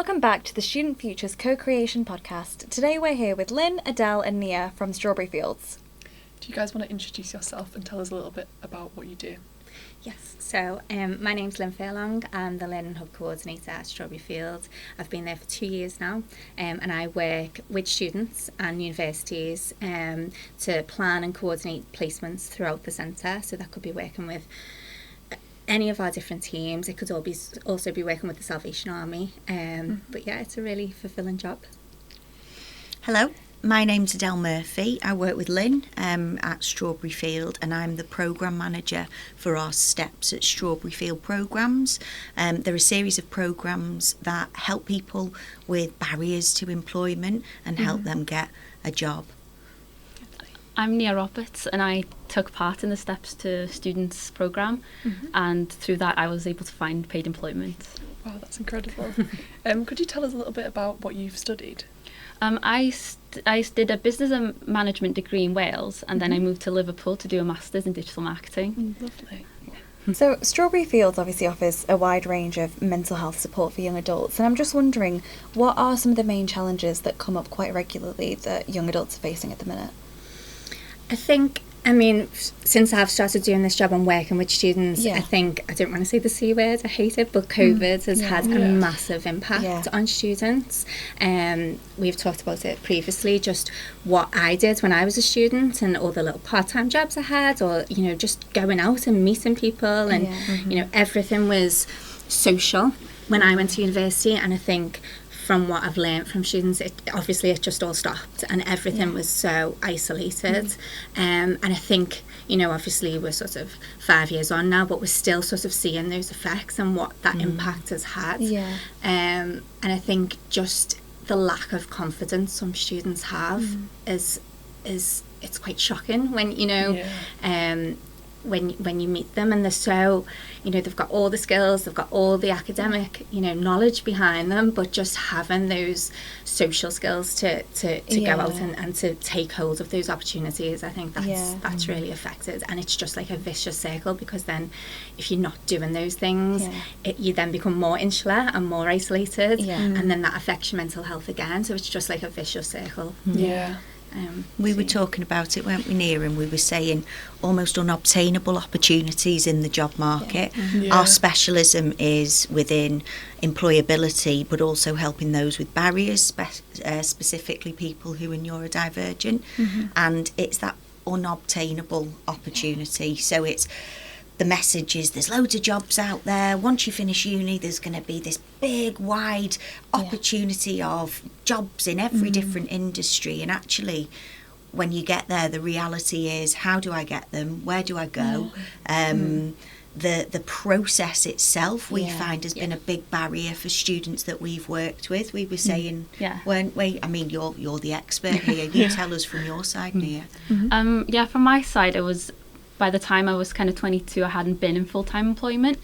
Welcome back to the Student Futures Co-Creation Podcast. Today we're here with Lynne, Adele and Nia from Strawberry Fields. Do you guys want to introduce yourself and tell us a little bit about what you do? Yes, so my name's Lynne Furlong. I'm the Learning Hub Coordinator at Strawberry Fields. I've been there for 2 years now, and I work with students and universities to plan and coordinate placements throughout the centre. So that could be working with any of our different teams. It could also be working with the Salvation Army. But yeah, it's a really fulfilling job. Hello, my name's Adele Murphy. I work with Lynne at Strawberry Field, and I'm the programme manager for our Steps at Strawberry Field programmes. They're a series of programmes that help people with barriers to employment and help them get a job. I'm Nia Roberts, and I took part in the Steps to Students programme, and through that I was able to find paid employment. Wow, that's incredible. Could you tell us a little bit about what you've studied? I did a business and management degree in Wales, and then I moved to Liverpool to do a master's in digital marketing. Lovely. So Strawberry Fields obviously offers a wide range of mental health support for young adults, and I'm just wondering, what are some of the main challenges that come up quite regularly that young adults are facing at the minute? I mean, since I've started doing this job and working with students, I don't want to say the C word, I hate it, but COVID has had a massive impact on students. We've talked about it previously, just what I did when I was a student and all the little part-time jobs I had, or, you know, just going out and meeting people and, you know, everything was social when I went to university. And I think from what I've learned from students, it just all stopped and everything was so isolated. And I think, you know, obviously we're sort of 5 years on now, but we're still sort of seeing those effects and what that impact has had. And I think just the lack of confidence some students have is it's quite shocking when, you know, when you meet them and they're so, you know, they've got all the skills, they've got all the academic, you know, knowledge behind them, but just having those social skills to go out and to take hold of those opportunities, I think that's really affected. And it's just like a vicious circle, because then if you're not doing those things, you then become more insular and more isolated, and then that affects your mental health again. So it's just like a vicious circle. We were talking about it, weren't we, Nia, and we were saying almost unobtainable opportunities in the job market. Our specialism is within employability, but also helping those with barriers, specifically people who are neurodivergent, and it's that unobtainable opportunity. So it's the message is there's loads of jobs out there. Once you finish uni, there's going to be this big, wide opportunity of jobs in every different industry. And actually, when you get there, the reality is, how do I get them? Where do I go? The process itself, we find, has been a big barrier for students that we've worked with. We were saying, weren't we? I mean, you're the expert here. You tell us from your side, Nia. From my side, it was, by the time I was kind of 22, I hadn't been in full-time employment,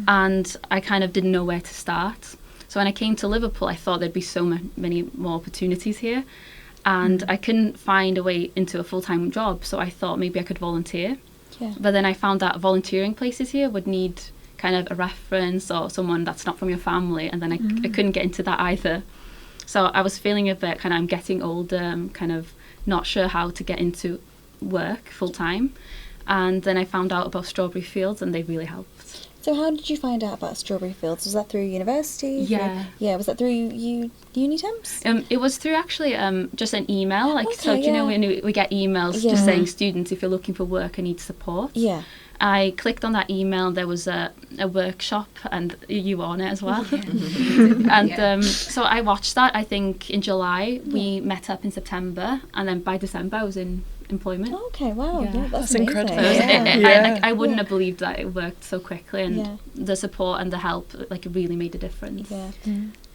and I kind of didn't know where to start. So when I came to Liverpool, I thought there'd be so many more opportunities here, and I couldn't find a way into a full-time job, so I thought maybe I could volunteer. But then I found that volunteering places here would need kind of a reference or someone that's not from your family, and then I couldn't get into that either. So I was feeling a bit kind of, I'm getting older, kind of not sure how to get into work full-time. And then I found out about Strawberry Fields, and they really helped. So how did you find out about Strawberry Fields? Was that through university? Yeah. Was that through uni temps? It was through actually just an email. You know, when we get emails just saying, students, if you're looking for work, I need support. I clicked on that email. There was a workshop, and you were on it as well. And so I watched that. I think in July we met up in September, and then by December I was in employment. Okay, wow, that's incredible. I wouldn't have believed that it worked so quickly, and the support and the help, like, it really made a difference.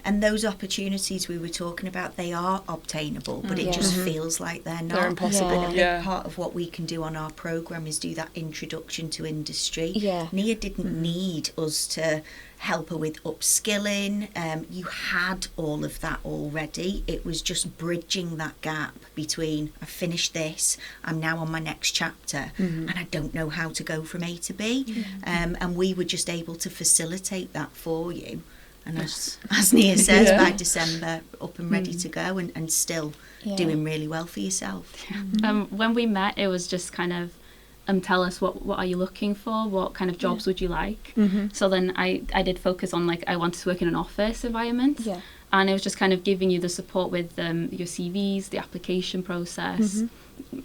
And those opportunities we were talking about, they are obtainable, but it just feels like they're not. They're impossible. And a big part of what we can do on our programme is do that introduction to industry. Nia didn't need us to help her with upskilling. You had all of that already. It was just bridging that gap between, I finished this, I'm now on my next chapter, and I don't know how to go from A to B. And we were just able to facilitate that for you. And as Nia says, by December, up and ready to go, and still doing really well for yourself. When we met, it was just kind of, tell us what are you looking for, what kind of jobs would you like. So then I did focus on, like, I wanted to work in an office environment, and it was just kind of giving you the support with your CVs, the application process,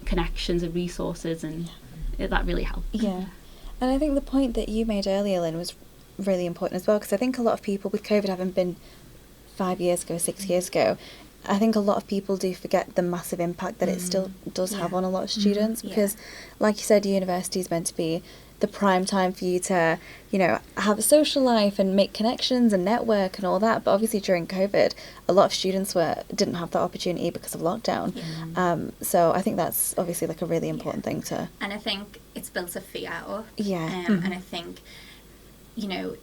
connections and resources, and that really helped. And I think the point that you made earlier, Lynn, was really important as well, because I think a lot of people, with COVID having been 5 years ago, 6 years ago, I think a lot of people do forget the massive impact that it still does have on a lot of students, because like you said, university is meant to be the prime time for you to, you know, have a social life and make connections and network and all that. But obviously during COVID, a lot of students didn't have that opportunity because of lockdown. So I think that's obviously like a really important thing to... And I think it's built a fear up. And I think, you know,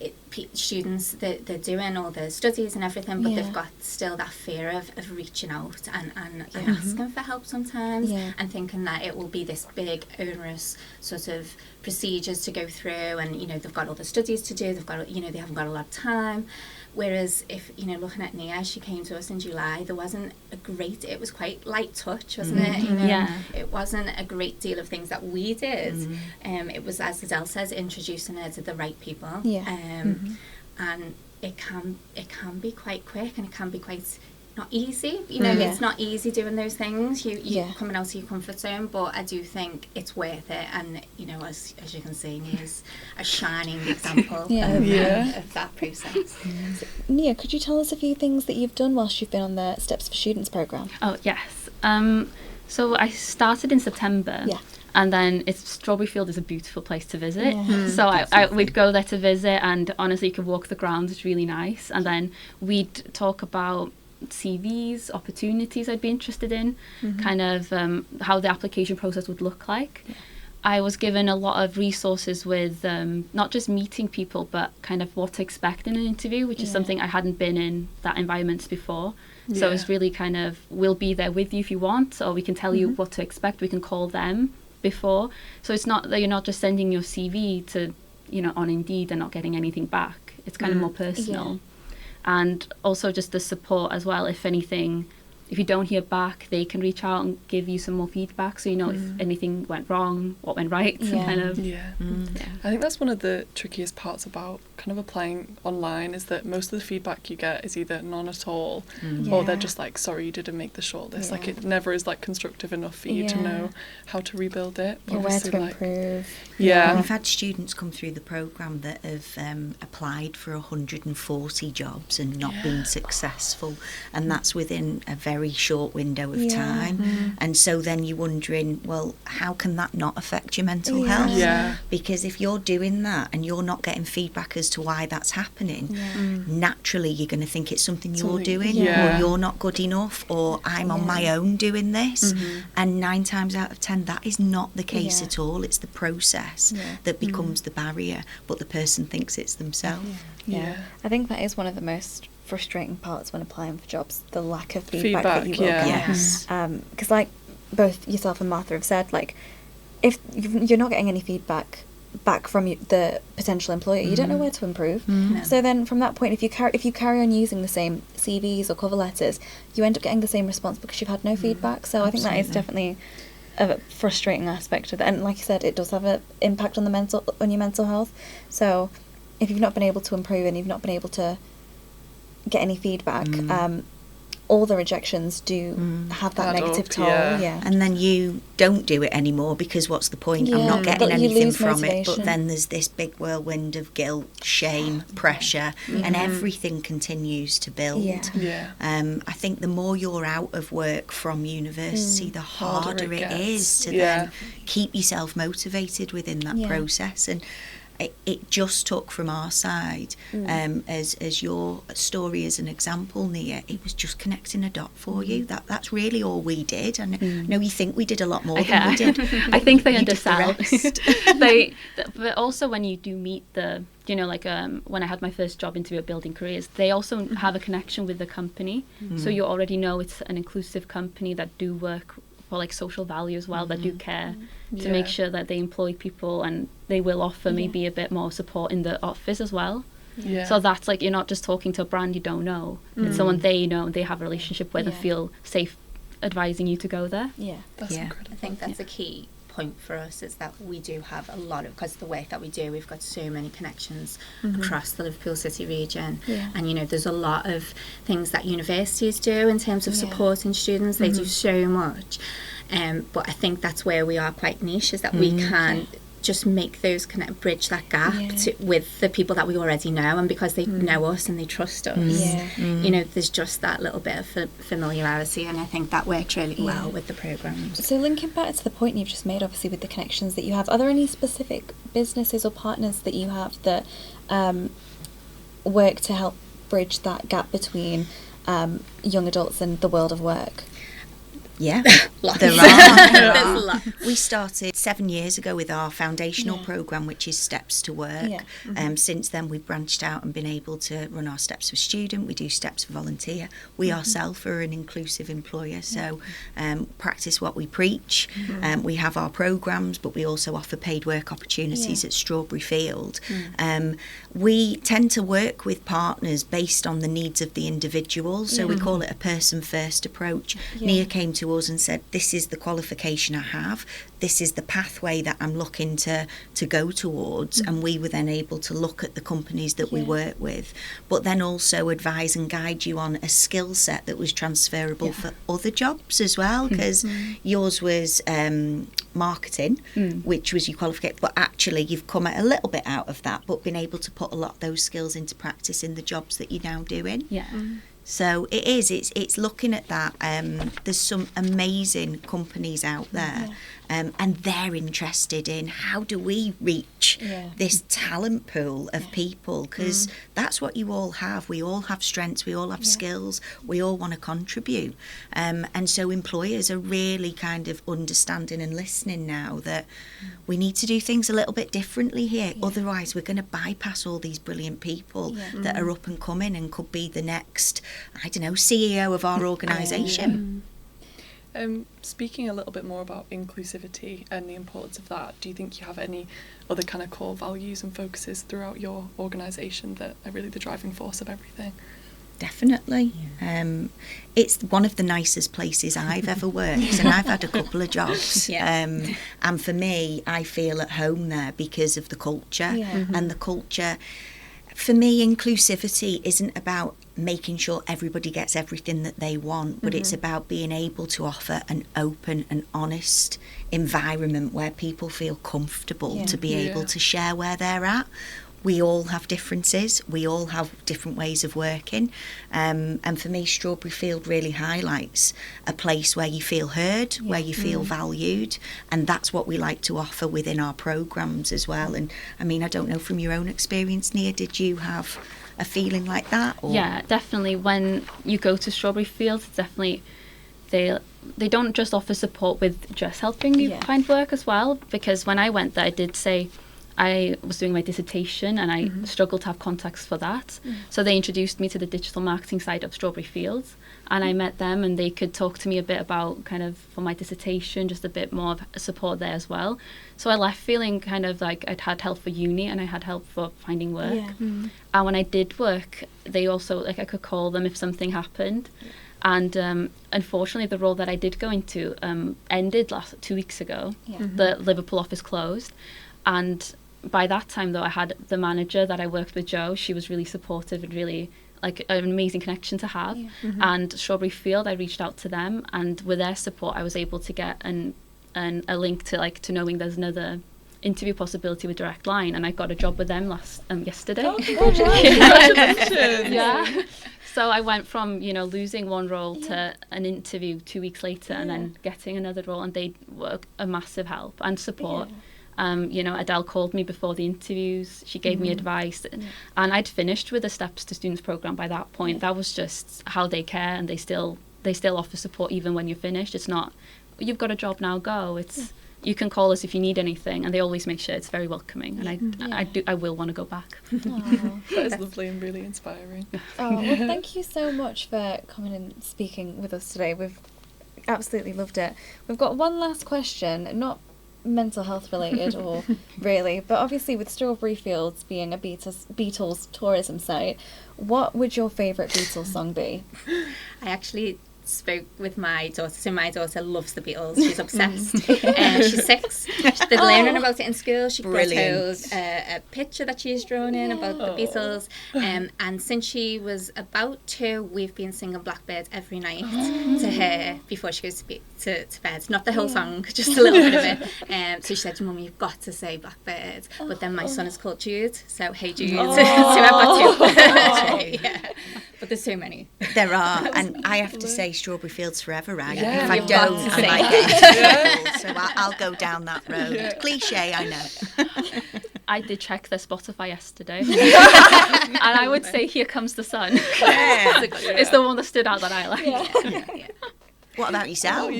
students, they're doing all the studies and everything, but they've got still that fear of reaching out and asking for help sometimes, and thinking that it will be this big, onerous sort of procedures to go through, and, you know, they've got all the studies to do, they've got, you know, they haven't got a lot of time. Whereas if, you know, looking at Nia, she came to us in July, there wasn't it was quite light touch, wasn't it? You know, it wasn't a great deal of things that we did. It was, as Adele says, introducing her to the right people. And it can be quite quick, and it can be quite not easy. You know, it's not easy doing those things. You're coming out of your comfort zone, but I do think it's worth it. And, you know, as you can see, Nia's a shining example of that process. Nia, could you tell us a few things that you've done whilst you've been on the Steps for Students programme? Oh, yes. So I started in September. And then Strawberry Field is a beautiful place to visit. So we'd go there to visit, and honestly, you could walk the grounds. It's really nice. And then we'd talk about CVs, opportunities I'd be interested in, kind of how the application process would look like. I was given a lot of resources with not just meeting people, but kind of what to expect in an interview, which is something I hadn't been in that environment before. So it's really kind of, we'll be there with you if you want, or we can tell you what to expect. We can call them before. So it's not that you're not just sending your CV to, you know, on Indeed and not getting anything back. It's kind of more personal. And also just the support as well. If anything, if you don't hear back, they can reach out and give you some more feedback, so you know if anything went wrong, what went right, kind of. I think that's one of the trickiest parts about kind of applying online, is that most of the feedback you get is either none at all, or they're just like, sorry, you didn't make the shortlist. Like, it never is like constructive enough for you to know how to rebuild it. Or where to improve. We've had students come through the programme that have applied for 140 jobs and not been successful, and that's within a very short window of time. And so then you're wondering, well, how can that not affect your mental health? Because if you're doing that and you're not getting feedback as to why that's happening, naturally you're going to think it's something you're doing, or you're not good enough, or I'm on my own doing this. And 9 times out of 10 that is not the case at all. It's the process that becomes the barrier, but the person thinks it's themselves. I think that is one of the most frustrating parts when applying for jobs, the lack of feedback that you will get. Because like both yourself and Martha have said, like, if you're not getting any feedback back from the potential employer, you don't know where to improve. So then from that point, if you carry on using the same CVs or cover letters, you end up getting the same response because you've had no feedback. So I think that is definitely a frustrating aspect of it. And like you said, it does have an impact on your mental health. So if you've not been able to improve and you've not been able to get any feedback, all the rejections do have that negative toll. And then you don't do it anymore because what's the point? I'm not getting anything from it. But then there's this big whirlwind of guilt, shame, pressure, and everything continues to build. I think the more you're out of work from university, the harder it is to then keep yourself motivated within that process. And it just took from our side, as your story as an example, Nia, it was just connecting a dot for you. That's really all we did. And I know you think we did a lot more than we did. I think they undersell. But also when you do meet when I had my first job interview at Building Careers, they also have a connection with the company. So you already know it's an inclusive company that do work for like social value as well, that do care to make sure that they employ people, and they will offer maybe a bit more support in the office as well. So that's like, you're not just talking to a brand you don't know. It's someone they know, they have a relationship with and feel safe advising you to go there. That's incredible. I think that's a key point for us, is that we do have a lot of, because of the work that we do, we've got so many connections across the Liverpool City region, and you know, there's a lot of things that universities do in terms of supporting students. They do so much, but I think that's where we are quite niche, is that we can just make those bridge that gap with the people that we already know, and because they know us and they trust us, you know, there's just that little bit of familiarity, and I think that works really well with the programmes. So linking back to the point you've just made, obviously with the connections that you have, are there any specific businesses or partners that you have that work to help bridge that gap between young adults and the world of work? Yeah, there are. There's lots. We started 7 years ago with our foundational programme, which is Steps to Work. Since then, we've branched out and been able to run our Steps for Student. We do Steps for Volunteer. We ourselves are an inclusive employer, so practice what we preach. We have our programmes, but we also offer paid work opportunities at Strawberry Field. We tend to work with partners based on the needs of the individual, so we call it a person-first approach. Nia came to us and said, this is the qualification I have, this is the pathway that I'm looking to go towards, and we were then able to look at the companies that we work with, but then also advise and guide you on a skill set that was transferable for other jobs as well, because yours was marketing, which was your qualification, but actually you've come a little bit out of that, but been able to put a lot of those skills into practice in the jobs that you're now doing. So it's looking at that. There's some amazing companies out there, and they're interested in how do we reach this talent pool of people, because that's what you all have. We all have strengths, we all have skills, we all want to contribute. And so employers are really kind of understanding and listening now that we need to do things a little bit differently here. Otherwise, we're going to bypass all these brilliant people that are up and coming and could be the next, I don't know, CEO of our organisation. Speaking a little bit more about inclusivity and the importance of that, do you think you have any other kind of core values and focuses throughout your organisation that are really the driving force of everything? Definitely. It's one of the nicest places I've ever worked, and I've had a couple of jobs. And for me, I feel at home there because of the culture. And the culture, for me, inclusivity isn't about making sure everybody gets everything that they want, but it's about being able to offer an open and honest environment where people feel comfortable to be able to share where they're at. We all have differences, we all have different ways of working, and for me Strawberry Field really highlights a place where you feel heard, where you feel valued, and that's what we like to offer within our programmes as well. And I mean, I don't know, from your own experience, Nia, did you have a feeling like that? Or? Yeah, definitely. When you go to Strawberry Field, it's definitely they don't just offer support with just helping you find work as well, because when I went there, I did say I was doing my dissertation and I struggled to have contacts for that. So they introduced me to the digital marketing side of Strawberry Fields, and I met them and they could talk to me a bit about kind of for my dissertation, just a bit more of support there as well. So I left feeling kind of like I'd had help for uni and I had help for finding work. And when I did work, they also, like, I could call them if something happened. And unfortunately, the role that I did go into ended 2 weeks ago. The Liverpool office closed. And by that time, though, I had the manager that I worked with, Jo. She was really supportive and really like an amazing connection to have. And Strawberry Field, I reached out to them, and with their support, I was able to get a link to knowing there's another interview possibility with Direct Line, and I got a job with them yesterday. Oh, congratulations! Yeah. So I went from, losing one role to an interview 2 weeks later and then getting another role, and they were a massive help and support. Adele called me before the interviews. She gave me advice, and I'd finished with the Steps to Students program by that point. That was just how they care, and they still offer support even when you're finished. It's not, you've got a job now, go. It's you can call us if you need anything, and they always make sure it's very welcoming. And I will want to go back. That is lovely and really inspiring. Well, thank you so much for coming and speaking with us today. We've absolutely loved it. We've got one last question, not mental health related or really, but obviously with Strawberry Fields being a Beatles tourism site, what would your favourite Beatles song be? I actually spoke with my daughter, so my daughter loves the Beatles. She's obsessed. She's 6. They're learning about it in school. She proposed a picture that she's drawn in about the Beatles, and since she was about 2, we've been singing Blackbird every night to her before she goes to bed. Not the whole song, just a little bit of it. So she said, Mum, you've got to say Blackbird. But then my son is called Jude, so Hey Jude. So I've got 2. Yeah. But there's so many. There are, and I have to say Strawberry Fields forever, right? Yeah. If I don't, I might get so I'll go down that road. Yeah. Cliche, I know. I did check their Spotify yesterday, and I would say Here Comes the Sun. Yeah. It's the one that stood out that I like. Yeah. What about yourself?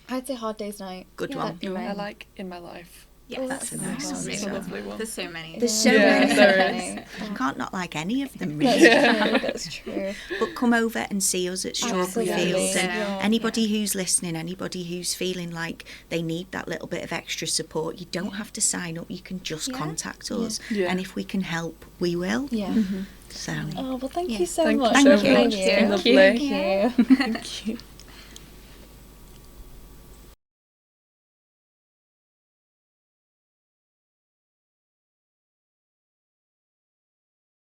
I'd say Hard Day's Night. Good one. I like In My Life. Yeah, that's a nice one. It's a lovely one. There's so many. There's so many. You can't not like any of them, really. That's true. But come over and see us at Strawberry Fields. And anybody who's listening, anybody who's feeling like they need that little bit of extra support, you don't have to sign up. You can just contact us. Yeah. And if we can help, we will. Yeah. So. Oh, well, thank you so much. Thank you. Lovely. Thank you. Thank you.